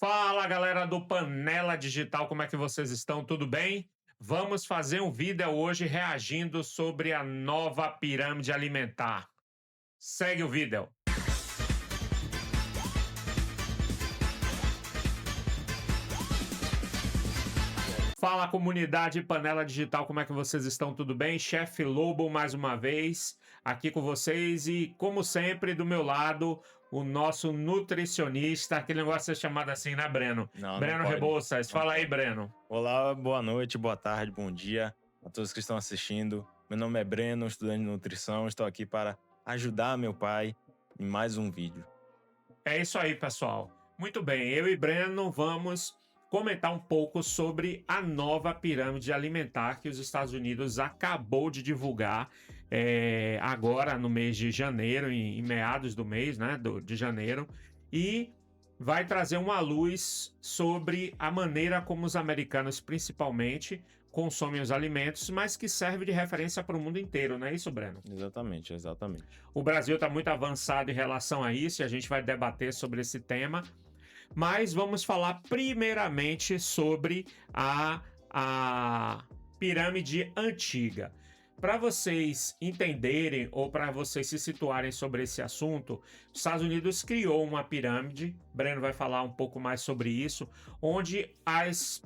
Fala galera do Panela Digital, como é que vocês estão? Tudo bem? Vamos fazer um vídeo hoje reagindo sobre a nova pirâmide alimentar. Segue o vídeo. Fala comunidade Panela Digital, como é que vocês estão? Tudo bem? Chefe Lobo mais uma vez aqui com vocês e como sempre do meu lado o nosso nutricionista, aquele negócio de ser chamado assim, né, Breno? Não Breno pode. Rebouças, Não fala aí, pode. Breno. Olá, boa noite, boa tarde, bom dia a todos que estão assistindo. Meu nome é Breno, estudante de nutrição. Estou aqui para ajudar meu pai em mais um vídeo. É isso aí, pessoal. Muito bem, eu e Breno vamos comentar um pouco sobre a nova pirâmide alimentar que os Estados Unidos acabou de divulgar agora no mês de janeiro, em meados do mês, né, de janeiro, e vai trazer uma luz sobre a maneira como os americanos, principalmente, consomem os alimentos, mas que serve de referência para o mundo inteiro, não é isso, Breno? Exatamente. O Brasil está muito avançado em relação a isso e a gente vai debater sobre esse tema. Mas vamos falar primeiramente sobre a pirâmide antiga. Para vocês entenderem ou para vocês se situarem sobre esse assunto, os Estados Unidos criou uma pirâmide, Breno vai falar um pouco mais sobre isso, onde as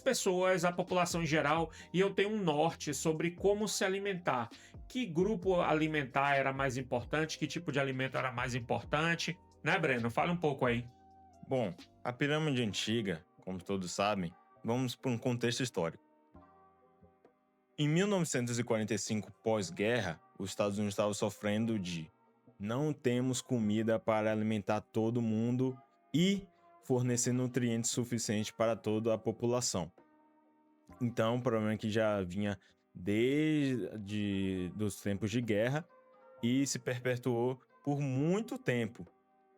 pessoas, a população em geral, iam ter um norte sobre como se alimentar. Que grupo alimentar era mais importante, que tipo de alimento era mais importante, né, Breno? Fala um pouco aí. Bom, a pirâmide antiga, como todos sabem, vamos para um contexto histórico. Em 1945, pós-guerra, os Estados Unidos estavam sofrendo de não temos comida para alimentar todo mundo e fornecer nutrientes suficientes para toda a população. Então, o problema é que já vinha desde os tempos de guerra e se perpetuou por muito tempo.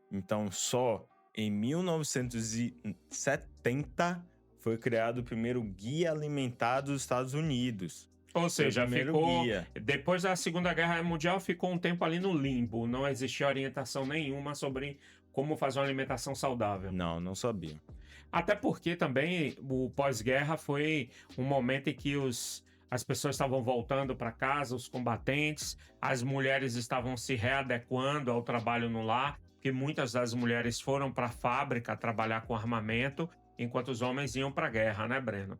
Então, só em 1970 foi criado o primeiro Guia Alimentar dos Estados Unidos. Ou seja, guia. depois da Segunda Guerra Mundial, ficou um tempo ali no limbo. Não existia orientação nenhuma sobre como fazer uma alimentação saudável. Não sabia. Até porque também o pós-guerra foi um momento em que as pessoas estavam voltando para casa, os combatentes, as mulheres estavam se readequando ao trabalho no lar, porque muitas das mulheres foram para a fábrica trabalhar com armamento, enquanto os homens iam para a guerra, né, Breno?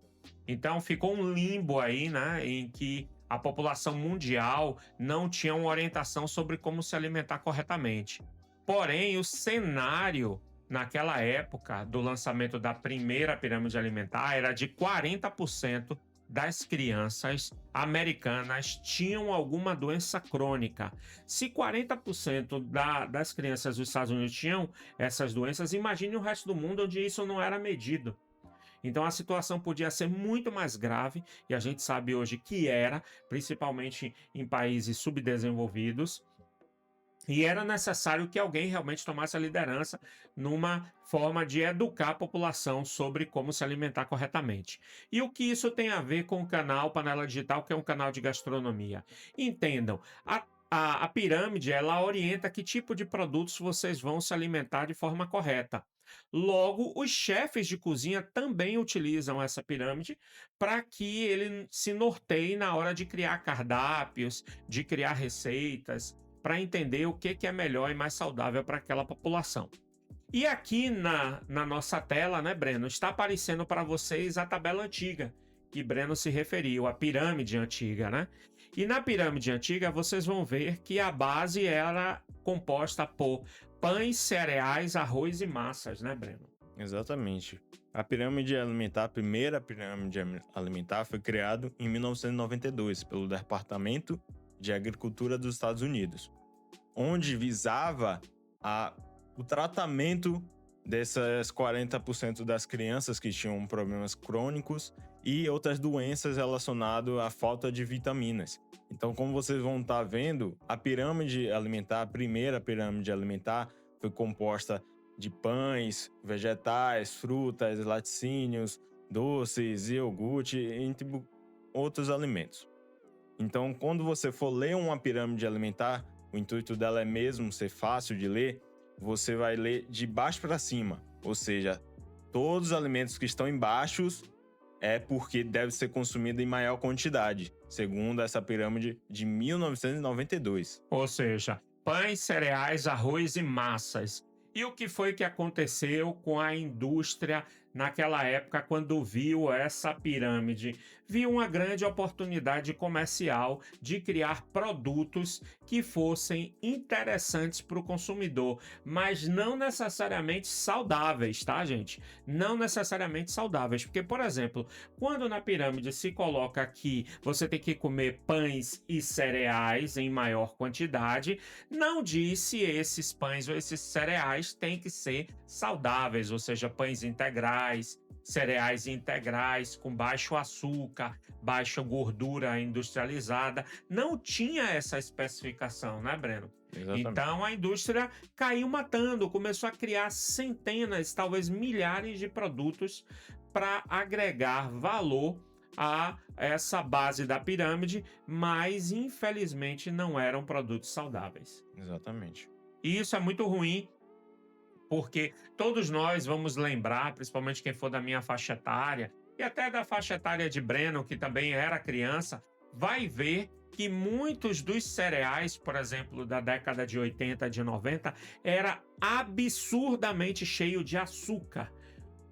Então ficou um limbo aí, né, em que a população mundial não tinha uma orientação sobre como se alimentar corretamente. Porém, o cenário naquela época do lançamento da primeira pirâmide alimentar era de 40% das crianças americanas tinham alguma doença crônica. Se 40% das crianças dos Estados Unidos tinham essas doenças, imagine o resto do mundo onde isso não era medido. Então a situação podia ser muito mais grave, e a gente sabe hoje que era, principalmente em países subdesenvolvidos. E era necessário que alguém realmente tomasse a liderança numa forma de educar a população sobre como se alimentar corretamente. E o que isso tem a ver com o canal Panela Digital, que é um canal de gastronomia? Entendam, a pirâmide, ela orienta que tipo de produtos vocês vão se alimentar de forma correta. Logo, os chefes de cozinha também utilizam essa pirâmide para que ele se norteie na hora de criar cardápios, de criar receitas, para entender o que é melhor e mais saudável para aquela população. E aqui na nossa tela, né, Breno, está aparecendo para vocês a tabela antiga, que Breno se referiu, a pirâmide antiga, né? E na pirâmide antiga, vocês vão ver que a base era composta por pães, cereais, arroz e massas, né, Breno? Exatamente. A pirâmide alimentar, a primeira pirâmide alimentar, foi criada em 1992 pelo Departamento de Agricultura dos Estados Unidos, onde visava o tratamento dessas 40% das crianças que tinham problemas crônicos e outras doenças relacionadas à falta de vitaminas. Então, como vocês vão estar vendo, a pirâmide alimentar, a primeira pirâmide alimentar, foi composta de pães, vegetais, frutas, laticínios, doces, iogurte, entre outros alimentos. Então, quando você for ler uma pirâmide alimentar, o intuito dela é mesmo ser fácil de ler, você vai ler de baixo para cima, ou seja, todos os alimentos que estão embaixo é porque deve ser consumido em maior quantidade, segundo essa pirâmide de 1992. Ou seja, pães, cereais, arroz e massas. E o que foi que aconteceu com a indústria naquela época, quando viu essa pirâmide? Viu uma grande oportunidade comercial de criar produtos que fossem interessantes para o consumidor, mas não necessariamente saudáveis, tá, gente? Não necessariamente saudáveis. Porque, por exemplo, quando na pirâmide se coloca que você tem que comer pães e cereais em maior quantidade, não diz se esses pães ou esses cereais têm que ser saudáveis, ou seja, pães integrais, cereais integrais com baixo açúcar, baixa gordura industrializada. Não tinha essa especificação, né, Breno? Exatamente. Então a indústria caiu matando, começou a criar centenas, talvez milhares de produtos para agregar valor a essa base da pirâmide, mas infelizmente não eram produtos saudáveis. Exatamente. E isso é muito ruim, porque todos nós vamos lembrar, principalmente quem for da minha faixa etária, e até da faixa etária de Breno, que também era criança, vai ver que muitos dos cereais, por exemplo, da década de 80, de 90, era absurdamente cheio de açúcar,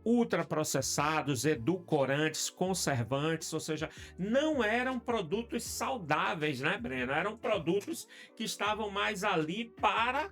ultraprocessados, edulcorantes, conservantes, ou seja, não eram produtos saudáveis, né, Breno? Eram produtos que estavam mais ali para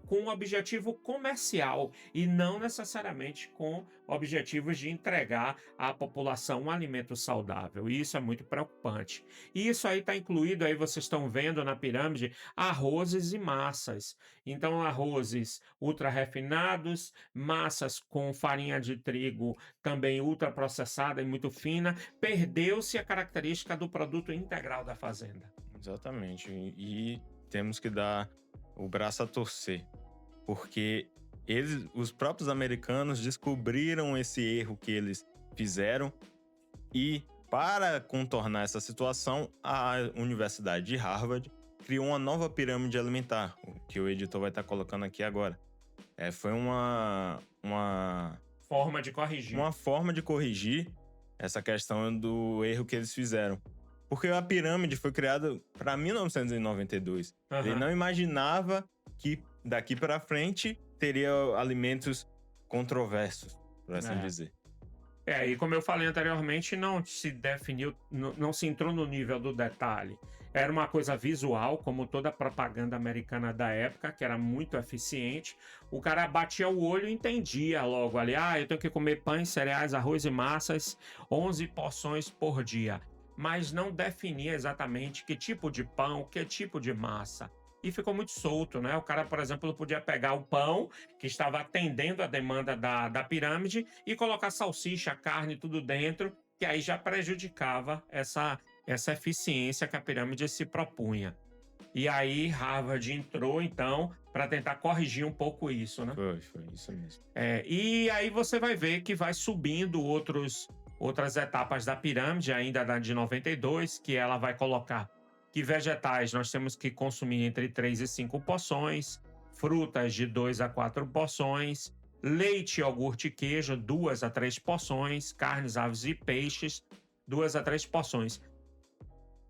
com um objetivo comercial e não necessariamente com objetivos de entregar à população um alimento saudável. E isso é muito preocupante. E isso aí está incluído, aí vocês estão vendo na pirâmide, arrozes e massas. Então, arrozes ultra refinados, massas com farinha de trigo também ultraprocessada e muito fina, perdeu-se a característica do produto integral da fazenda. Exatamente. E temos que dar o braço a torcer, porque os próprios americanos descobriram esse erro que eles fizeram e, para contornar essa situação, a Universidade de Harvard criou uma nova pirâmide alimentar, o que o editor vai estar colocando aqui agora. Foi uma Forma de corrigir. uma forma de corrigir essa questão do erro que eles fizeram. Porque a pirâmide foi criada para 1992. Ele não imaginava que daqui para frente teria alimentos controversos, por assim dizer. E como eu falei anteriormente, não se definiu, não se entrou no nível do detalhe. Era uma coisa visual, como toda a propaganda americana da época, que era muito eficiente. O cara batia o olho e entendia logo ali, eu tenho que comer pães, cereais, arroz e massas, 11 porções por dia. Mas não definia exatamente que tipo de pão, que tipo de massa. E ficou muito solto, né? O cara, por exemplo, podia pegar o pão, que estava atendendo a demanda da pirâmide, e colocar salsicha, carne, tudo dentro, que aí já prejudicava essa eficiência que a pirâmide se propunha. E aí Harvard entrou, então, para tentar corrigir um pouco isso, né? Foi isso mesmo. E aí você vai ver que vai subindo outras etapas da pirâmide, ainda da de 92, que ela vai colocar que vegetais nós temos que consumir entre 3 e 5 porções, frutas de 2 a 4 porções, leite, iogurte e queijo, 2 a 3 porções, carnes, aves e peixes, 2 a 3 porções.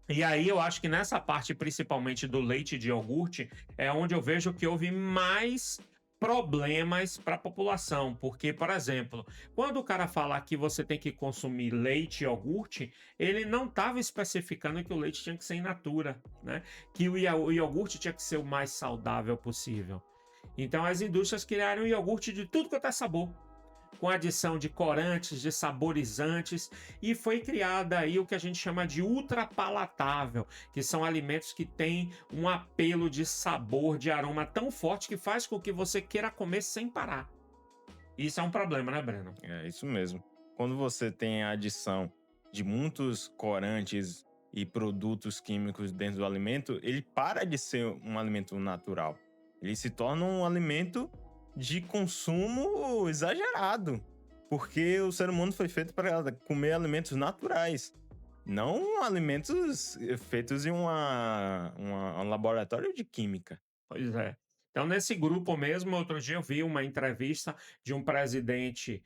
E aí eu acho que nessa parte, principalmente do leite e de iogurte, é onde eu vejo que houve mais problemas para a população, porque, por exemplo, quando o cara fala que você tem que consumir leite e iogurte, ele não estava especificando que o leite tinha que ser in natura, né? Que o iogurte tinha que ser o mais saudável possível. Então as indústrias criaram iogurte de tudo quanto é sabor, com adição de corantes, de saborizantes, e foi criada aí o que a gente chama de ultrapalatável, que são alimentos que têm um apelo de sabor, de aroma tão forte que faz com que você queira comer sem parar. Isso é um problema, né, Breno? É isso mesmo. Quando você tem a adição de muitos corantes e produtos químicos dentro do alimento, ele para de ser um alimento natural. Ele se torna um alimento de consumo exagerado, porque o ser humano foi feito para comer alimentos naturais, não alimentos feitos em um laboratório de química. Pois é. Então, nesse grupo mesmo, outro dia eu vi uma entrevista de um presidente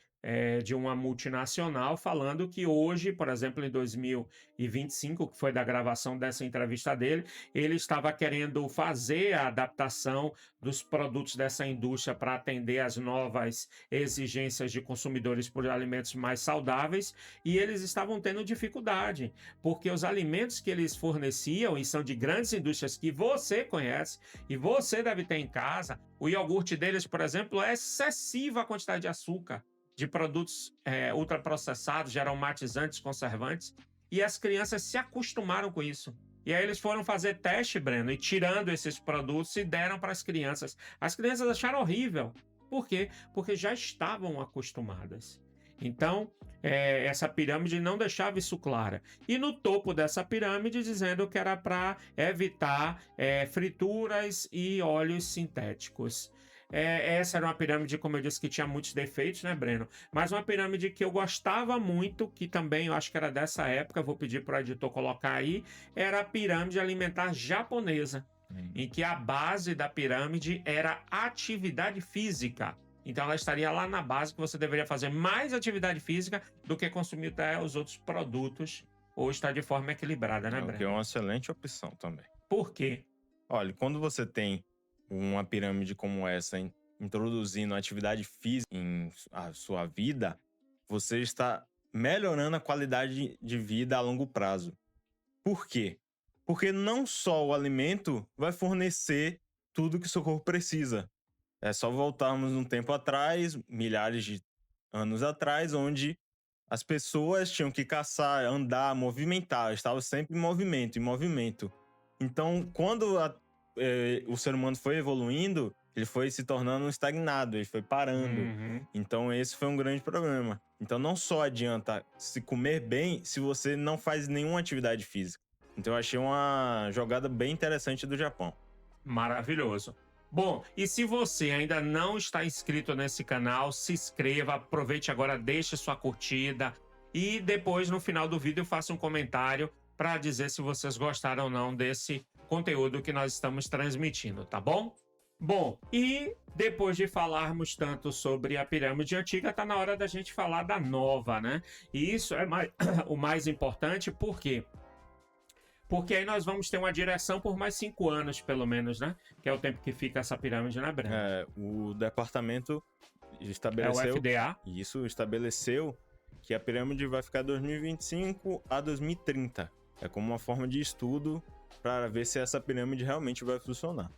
de uma multinacional falando que hoje, por exemplo, em 2025, que foi da gravação dessa entrevista dele, ele estava querendo fazer a adaptação dos produtos dessa indústria para atender às novas exigências de consumidores por alimentos mais saudáveis, e eles estavam tendo dificuldade, porque os alimentos que eles forneciam, e são de grandes indústrias que você conhece e você deve ter em casa, o iogurte deles, por exemplo, é excessiva a quantidade de açúcar, de produtos ultraprocessados, de aromatizantes, conservantes, e as crianças se acostumaram com isso. E aí eles foram fazer teste, Breno, e tirando esses produtos e deram para as crianças. As crianças acharam horrível. Por quê? Porque já estavam acostumadas. Então, essa pirâmide não deixava isso clara. E no topo dessa pirâmide, dizendo que era para evitar frituras e óleos sintéticos. Essa era uma pirâmide, como eu disse, que tinha muitos defeitos, né, Breno? Mas uma pirâmide que eu gostava muito, que também eu acho que era dessa época, vou pedir para o editor colocar aí, era a pirâmide alimentar japonesa, em que a base da pirâmide era atividade física. Então ela estaria lá na base, que você deveria fazer mais atividade física do que consumir os outros produtos, ou estar de forma equilibrada, né, O Breno? que é uma excelente opção também. Por quê? Olha, quando você tem uma pirâmide como essa, introduzindo atividade física em a sua vida, você está melhorando a qualidade de vida a longo prazo. Por quê? Porque não só o alimento vai fornecer tudo que o seu corpo precisa. É só voltarmos um tempo atrás, milhares de anos atrás, onde as pessoas tinham que caçar, andar, movimentar, estavam sempre em movimento, em movimento. Então, quando o ser humano foi evoluindo, ele foi se tornando estagnado, ele foi parando. Uhum. Então, esse foi um grande problema. Então, não só adianta se comer bem se você não faz nenhuma atividade física. Então, eu achei uma jogada bem interessante do Japão. Maravilhoso. Bom, e se você ainda não está inscrito nesse canal, se inscreva, aproveite agora, deixe sua curtida e depois no final do vídeo faça um comentário para dizer se vocês gostaram ou não desse conteúdo que nós estamos transmitindo, tá bom? Bom, e depois de falarmos tanto sobre a pirâmide antiga, tá na hora da gente falar da nova, né? E isso é o mais importante, por quê? Porque aí nós vamos ter uma direção por mais 5 anos, pelo menos, né? Que é o tempo que fica essa pirâmide na Breno. O departamento É o estabeleceu... FDA. Isso, estabeleceu que a pirâmide vai ficar de 2025 a 2030. É como uma forma de estudo para ver se essa pirâmide realmente vai funcionar.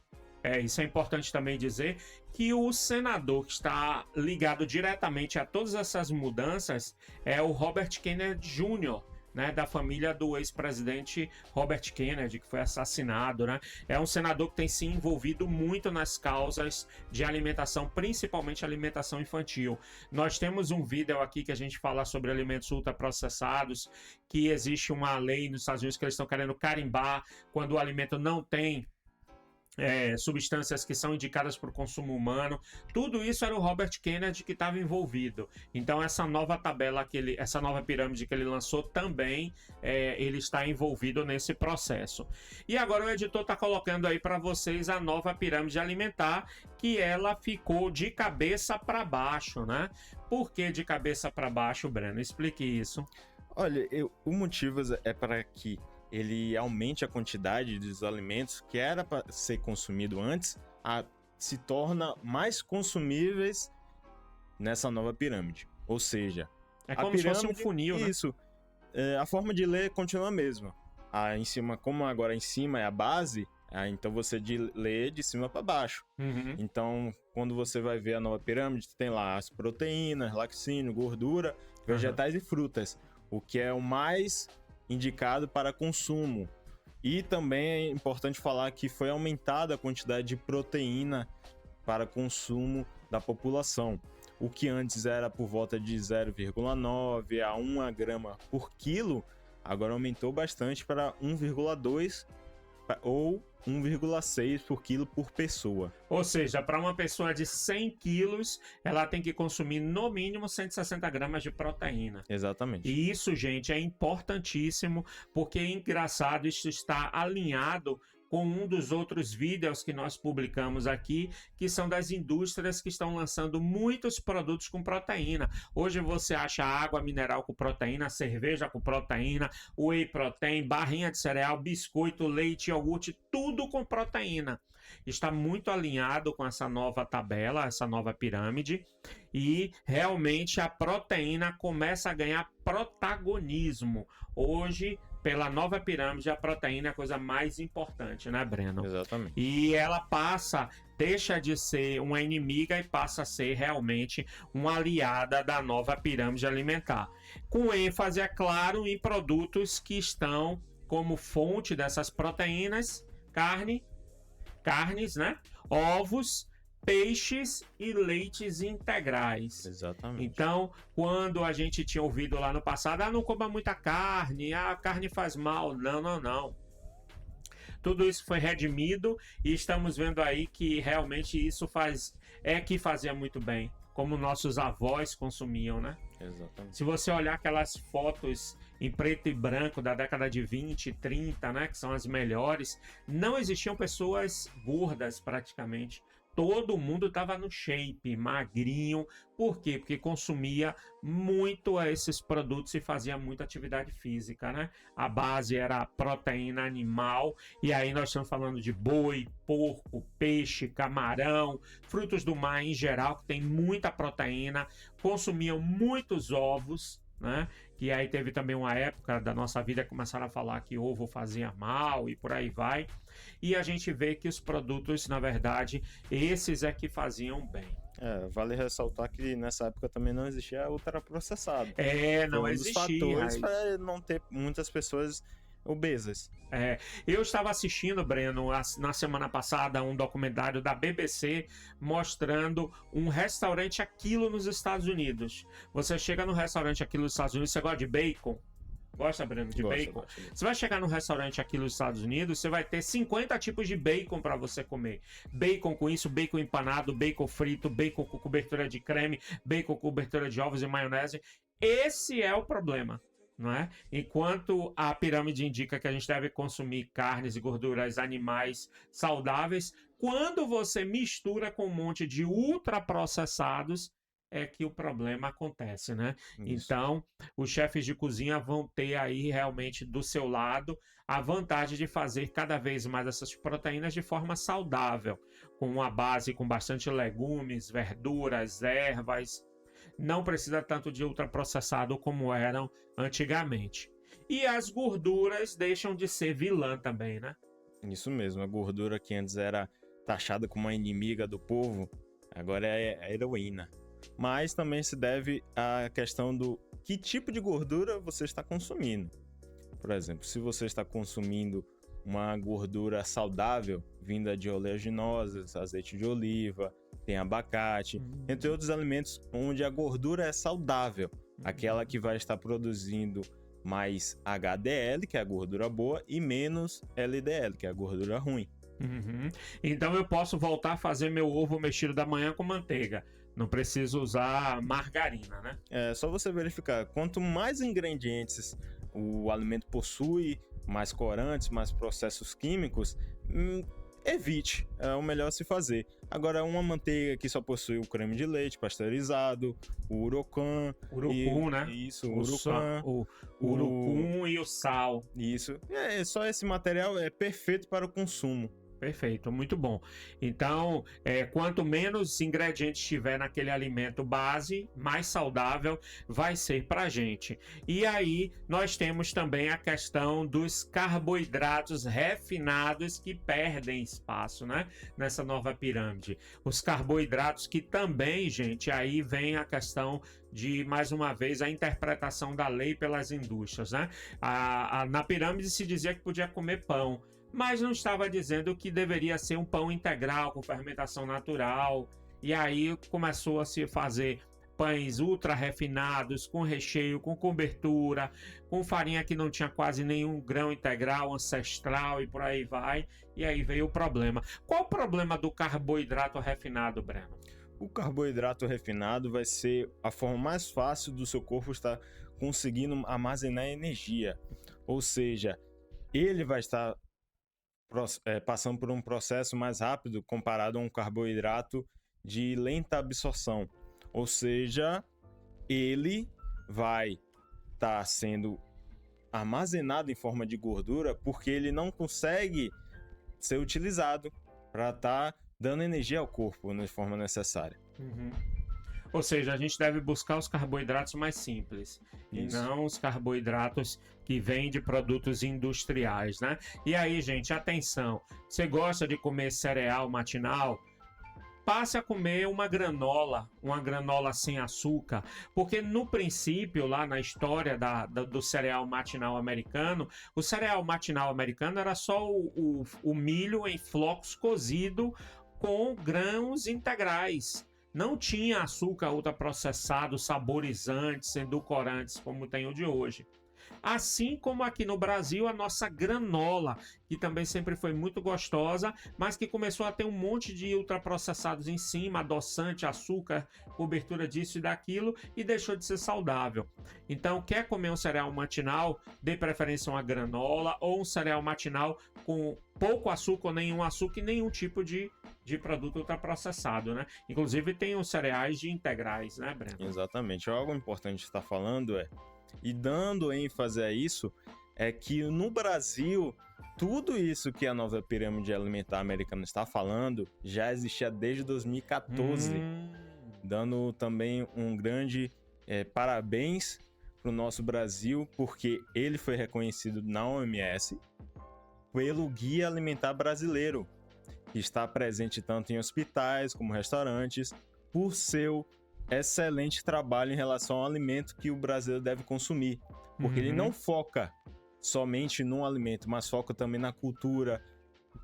Isso é importante também dizer que o senador que está ligado diretamente a todas essas mudanças é o Robert Kennedy Jr., né, da família do ex-presidente Robert Kennedy, que foi assassinado, né? É um senador que tem se envolvido muito nas causas de alimentação, principalmente alimentação infantil. Nós temos um vídeo aqui que a gente fala sobre alimentos ultraprocessados, que existe uma lei nos Estados Unidos que eles estão querendo carimbar quando o alimento não tem substâncias que são indicadas para o consumo humano. Tudo isso era o Robert Kennedy que estava envolvido. Então essa nova tabela, essa nova pirâmide que ele lançou também, ele está envolvido nesse processo. E agora o editor está colocando aí para vocês a nova pirâmide alimentar, que ela ficou de cabeça para baixo, né? Por que de cabeça para baixo, Breno? Explique isso. Olha, o motivo é para que ele aumente a quantidade dos alimentos que era para ser consumido antes, se torna mais consumíveis nessa nova pirâmide. Ou seja, é como se fosse um funil, né? Isso. A forma de ler continua a mesma. Em cima, como agora em cima é a base, então você lê de cima para baixo. Uhum. Então, quando você vai ver a nova pirâmide, tem lá as proteínas, laticínio, gordura, vegetais e frutas, o que é o mais indicado para consumo. E também é importante falar que foi aumentada a quantidade de proteína para consumo da população. O que antes era por volta de 0,9 a 1 grama por quilo, agora aumentou bastante para 1,2 ou 1,6 por quilo por pessoa. Ou seja, para uma pessoa de 100 quilos, ela tem que consumir no mínimo 160 gramas de proteína. Exatamente. E isso, gente, é importantíssimo, porque é engraçado, isso está alinhado com um dos outros vídeos que nós publicamos aqui, que são das indústrias que estão lançando muitos produtos com proteína. Hoje você acha água mineral com proteína, cerveja com proteína, whey protein, barrinha de cereal, biscoito, leite, iogurte, tudo com proteína. Está muito alinhado com essa nova tabela, essa nova pirâmide, e realmente a proteína começa a ganhar protagonismo. Hoje, pela nova pirâmide, a proteína é a coisa mais importante, né, Breno? Exatamente. E ela deixa de ser uma inimiga e passa a ser realmente uma aliada da nova pirâmide alimentar. Com ênfase, é claro, em produtos que estão como fonte dessas proteínas, carnes, né? Ovos, peixes e leites integrais. Exatamente. Então, quando a gente tinha ouvido lá no passado, não coma muita carne, a carne faz mal. Não. Tudo isso foi redimido e estamos vendo aí que realmente isso que fazia muito bem, como nossos avós consumiam, né? Exatamente. Se você olhar aquelas fotos em preto e branco da década de 20, 30, né, que são as melhores, não existiam pessoas gordas praticamente. Todo mundo estava no shape, magrinho. Por quê? Porque consumia muito esses produtos e fazia muita atividade física, né? A base era proteína animal, e aí nós estamos falando de boi, porco, peixe, camarão, frutos do mar em geral, que tem muita proteína, consumiam muitos ovos, né? Que aí teve também uma época da nossa vida que começaram a falar que ovo fazia mal e por aí vai. E a gente vê que os produtos, na verdade, esses é que faziam bem. Vale ressaltar que nessa época também não existia ultraprocessado. Não existia. Um dos fatores para não ter muitas pessoas obesas. Eu estava assistindo, Breno, na semana passada, um documentário da BBC mostrando um restaurante Aquilo nos Estados Unidos. Você chega no restaurante Aquilo nos Estados Unidos, você gosta de bacon? Gosta, Breno, de bacon? Gosto. Você vai chegar no restaurante aqui nos Estados Unidos, você vai ter 50 tipos de bacon para você comer. Bacon com isso, bacon empanado, bacon frito, bacon com cobertura de creme, bacon com cobertura de ovos e maionese. Esse é o problema, não é? Enquanto a pirâmide indica que a gente deve consumir carnes e gorduras animais saudáveis, quando você mistura com um monte de ultraprocessados, é que o problema acontece, né? Isso. Então, os chefes de cozinha vão ter aí realmente do seu lado a vantagem de fazer cada vez mais essas proteínas de forma saudável, com uma base com bastante legumes, verduras, ervas. Não precisa tanto de ultraprocessado como eram antigamente. E as gorduras deixam de ser vilã também, né? Isso mesmo, a gordura que antes era taxada como uma inimiga do povo, agora é a heroína. Mas também se deve à questão do que tipo de gordura você está consumindo. Por exemplo, se você está consumindo uma gordura saudável, vinda de oleaginosas, azeite de oliva, tem abacate, entre outros alimentos onde a gordura é saudável, aquela que vai estar produzindo mais HDL, que é a gordura boa, e menos LDL, que é a gordura ruim. Então eu posso voltar a fazer meu ovo mexido da manhã com manteiga. Não preciso usar margarina, né? É só você verificar. Quanto mais ingredientes o alimento possui, mais corantes, mais processos químicos, evite. É o melhor se fazer. Agora, uma manteiga que só possui o creme de leite pasteurizado, o urucum, né? Isso, o urucum e o sal. Isso. Só esse material é perfeito para o consumo. Perfeito, muito bom. Então, quanto menos ingredientes tiver naquele alimento base, mais saudável vai ser para a gente. E aí, nós temos também a questão dos carboidratos refinados que perdem espaço, né? Nessa nova pirâmide. Os carboidratos que também, gente, aí vem a questão de, mais uma vez, a interpretação da lei pelas indústrias, né? Na pirâmide se dizia que podia comer pão, mas não estava dizendo que deveria ser um pão integral, com fermentação natural. E aí começou a se fazer pães ultra refinados, com recheio, com cobertura, com farinha que não tinha quase nenhum grão integral, ancestral e por aí vai. E aí veio o problema. Qual o problema do carboidrato refinado, Breno? O carboidrato refinado vai ser a forma mais fácil do seu corpo estar conseguindo armazenar energia. Ou seja, ele vai estar passando por um processo mais rápido comparado a um carboidrato de lenta absorção. Ou seja, ele vai estar sendo armazenado em forma de gordura porque ele não consegue ser utilizado para estar dando energia ao corpo de forma necessária. Uhum. Ou seja, a gente deve buscar os carboidratos mais simples. Isso. E não os carboidratos que vêm de produtos industriais, né? E aí, gente, atenção. Você gosta de comer cereal matinal? Passe a comer uma granola sem açúcar, porque no princípio, lá na história do cereal matinal americano, o cereal matinal americano era só o milho em flocos cozido com grãos integrais. Não tinha açúcar ultraprocessado, saborizantes, edulcorantes, como tem o de hoje. Assim como aqui no Brasil, a nossa granola, que também sempre foi muito gostosa, mas que começou a ter um monte de ultraprocessados em cima, adoçante, açúcar, cobertura disso e daquilo, e deixou de ser saudável. Então, quer comer um cereal matinal, dê preferência a uma granola ou um cereal matinal com pouco açúcar ou nenhum açúcar e nenhum tipo de produto ultraprocessado, né? Inclusive tem os cereais de integrais, né, Breno? Exatamente. Algo importante estar falando e dando ênfase a isso, é que no Brasil, tudo isso que a nova pirâmide alimentar americana está falando já existia desde 2014, dando também um grande parabéns para o nosso Brasil, porque ele foi reconhecido na OMS pelo Guia Alimentar Brasileiro, que está presente tanto em hospitais como restaurantes, por seu excelente trabalho em relação ao alimento que o brasileiro deve consumir. Porque ele não foca somente no alimento, mas foca também na cultura,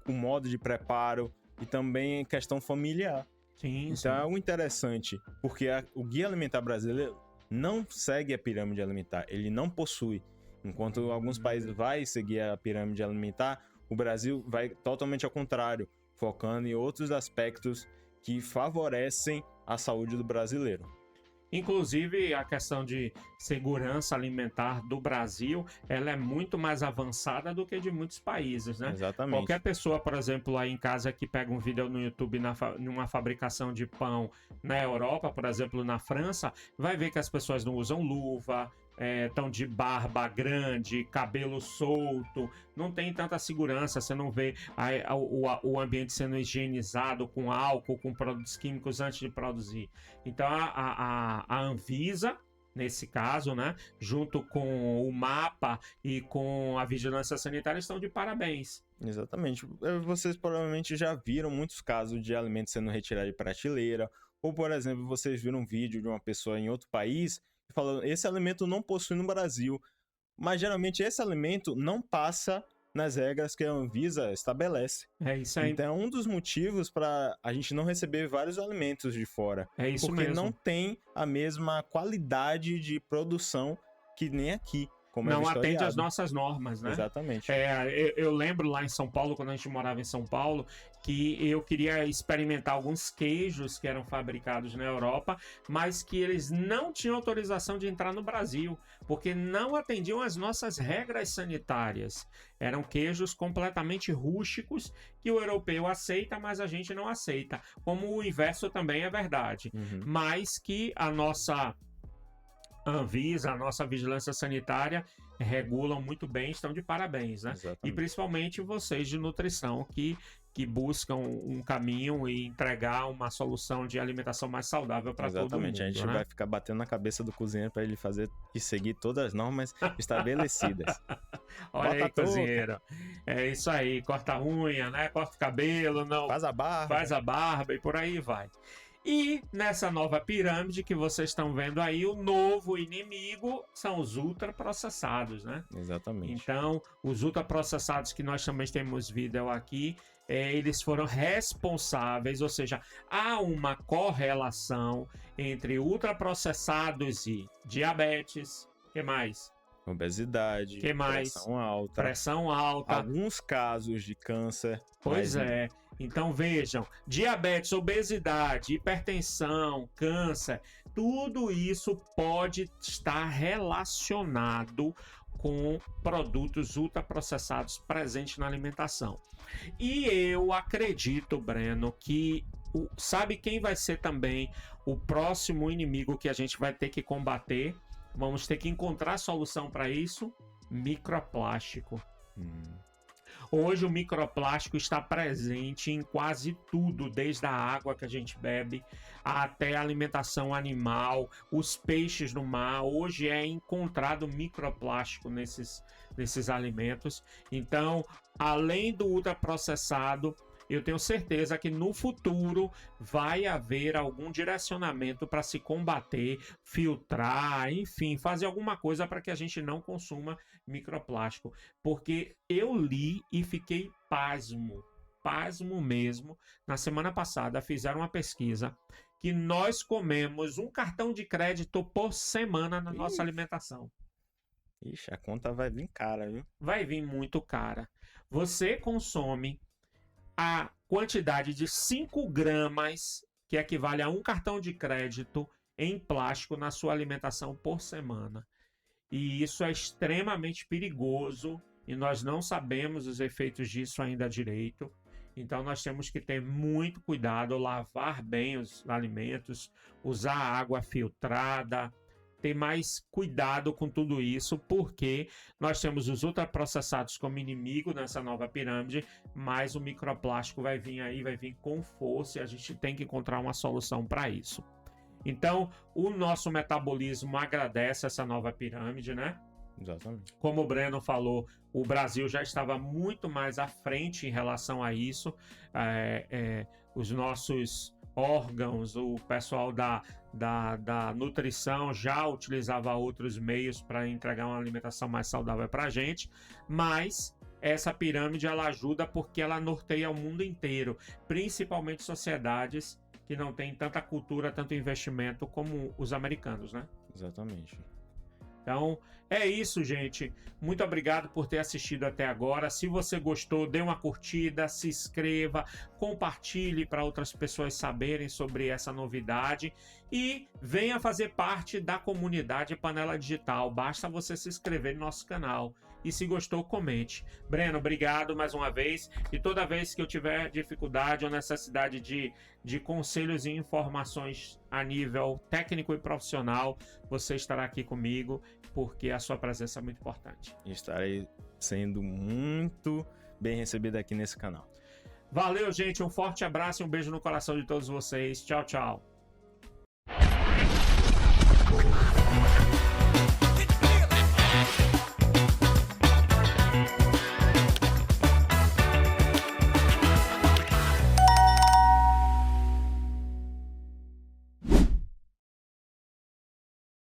o modo de preparo e também em questão familiar. Sim, então sim. É algo interessante, porque o Guia Alimentar Brasileiro não segue a pirâmide alimentar, ele não possui. Enquanto alguns países vai seguir a pirâmide alimentar, o Brasil vai totalmente ao contrário, focando em outros aspectos que favorecem a saúde do brasileiro. Inclusive, a questão de segurança alimentar do Brasil, ela é muito mais avançada do que de muitos países, né? Exatamente. Qualquer pessoa, por exemplo, aí em casa que pega um vídeo no YouTube numa fabricação de pão na Europa, por exemplo, na França, vai ver que as pessoas não usam luva, estão de barba grande, cabelo solto, não tem tanta segurança, você não vê o ambiente sendo higienizado com álcool, com produtos químicos antes de produzir. Então a Anvisa, nesse caso, né, junto com o MAPA e com a Vigilância Sanitária, estão de parabéns. Exatamente. Vocês provavelmente já viram muitos casos de alimentos sendo retirados de prateleira, ou, por exemplo, vocês viram um vídeo de uma pessoa em outro país falando, esse alimento não possui no Brasil, mas geralmente esse alimento não passa nas regras que a Anvisa estabelece. É isso aí. Então é um dos motivos para a gente não receber vários alimentos de fora. É isso porque mesmo. Não tem a mesma qualidade de produção que nem aqui. Como não atende às nossas normas, né? Exatamente. Eu lembro lá em São Paulo, quando a gente morava em São Paulo, que eu queria experimentar alguns queijos que eram fabricados na Europa, mas que eles não tinham autorização de entrar no Brasil, porque não atendiam às nossas regras sanitárias. Eram queijos completamente rústicos que o europeu aceita, mas a gente não aceita. Como o inverso também é verdade. Mas que a nossa Anvisa, a nossa vigilância sanitária regulam muito bem, estão de parabéns, né? Exatamente. E principalmente vocês de nutrição que buscam um caminho e entregar uma solução de alimentação mais saudável para todo mundo. Exatamente, a gente vai ficar batendo na cabeça do cozinheiro para ele fazer e seguir todas as normas estabelecidas. Olha aí, cozinheiro. É isso aí, corta a unha, né? Corta o cabelo, não. Faz a barba e por aí vai. E nessa nova pirâmide que vocês estão vendo aí, o novo inimigo são os ultraprocessados, né? Exatamente. Então, os ultraprocessados que nós também temos vídeo aqui, eles foram responsáveis, ou seja, há uma correlação entre ultraprocessados e diabetes, que mais? Obesidade, que mais? Pressão alta. Alguns casos de câncer. Pois é. Então vejam, diabetes, obesidade, hipertensão, câncer, tudo isso pode estar relacionado com produtos ultraprocessados presentes na alimentação. E eu acredito, Breno, que sabe quem vai ser também o próximo inimigo que a gente vai ter que combater? Vamos ter que encontrar solução para isso: microplástico. Hoje o microplástico está presente em quase tudo, desde a água que a gente bebe até a alimentação animal, os peixes no mar. Hoje é encontrado microplástico nesses alimentos. Então, além do ultraprocessado, eu tenho certeza que no futuro vai haver algum direcionamento para se combater, filtrar, enfim, fazer alguma coisa para que a gente não consuma microplástico. Porque eu li e fiquei pasmo mesmo. Na semana passada fizeram uma pesquisa que nós comemos um cartão de crédito por semana na nossa alimentação. Ixi, a conta vai vir cara, viu? Vai vir muito cara. Você consome a quantidade de 5 gramas, que equivale a um cartão de crédito em plástico na sua alimentação por semana. E isso é extremamente perigoso e nós não sabemos os efeitos disso ainda direito. Então nós temos que ter muito cuidado, lavar bem os alimentos, usar água filtrada, ter mais cuidado com tudo isso, porque nós temos os ultraprocessados como inimigo nessa nova pirâmide, mas o microplástico vai vir aí, vai vir com força e a gente tem que encontrar uma solução para isso. Então, o nosso metabolismo agradece essa nova pirâmide, né? Exatamente. Como o Breno falou, o Brasil já estava muito mais à frente em relação a isso. Os nossos órgãos, o pessoal da nutrição já utilizava outros meios para entregar uma alimentação mais saudável para a gente, mas essa pirâmide ela ajuda porque ela norteia o mundo inteiro, principalmente sociedades que não têm tanta cultura, tanto investimento como os americanos, né? Exatamente. Então, é isso, gente. Muito obrigado por ter assistido até agora. Se você gostou, dê uma curtida, se inscreva, compartilhe para outras pessoas saberem sobre essa novidade e venha fazer parte da comunidade Panela Digital. Basta você se inscrever no nosso canal. E se gostou, comente. Breno, obrigado mais uma vez. E toda vez que eu tiver dificuldade ou necessidade de conselhos e informações a nível técnico e profissional, você estará aqui comigo, porque a sua presença é muito importante. Estarei sendo muito bem recebido aqui nesse canal. Valeu, gente. Um forte abraço e um beijo no coração de todos vocês. Tchau, tchau.